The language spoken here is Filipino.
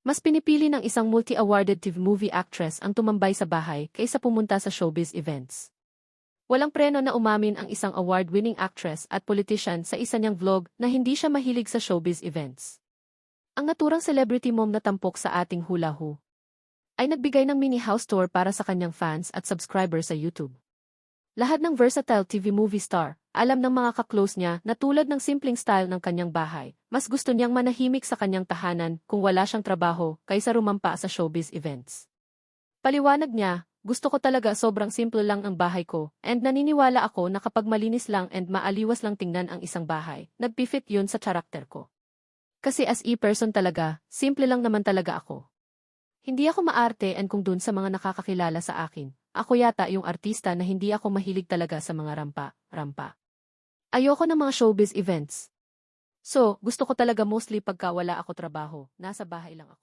Mas pinipili ng isang multi-awarded TV movie actress ang tumambay sa bahay kaysa pumunta sa showbiz events. Walang preno na umamin ang isang award-winning actress at politician sa isa niyang vlog na hindi siya mahilig sa showbiz events. Ang naturang celebrity mom na tampok sa ating hula ho ay nagbigay ng mini house tour para sa kanyang fans at subscribers sa YouTube. Lahat ng versatile TV movie star, alam ng mga ka-close niya na tulad ng simpleng style ng kanyang bahay, mas gusto niyang manahimik sa kanyang tahanan kung wala siyang trabaho kaysa rumampa sa showbiz events. Paliwanag niya, gusto ko talaga sobrang simple lang ang bahay ko, and naniniwala ako na kapag malinis lang and maaliwas lang tingnan ang isang bahay, nagpifit yun sa karakter ko. Kasi as person talaga, simple lang naman talaga ako. Hindi ako maarte and kung dun sa mga nakakakilala sa akin, ako yata yung artista na hindi ako mahilig talaga sa mga rampa. Ayoko ng mga showbiz events. So, gusto ko talaga mostly pagka wala ako trabaho, nasa bahay lang ako.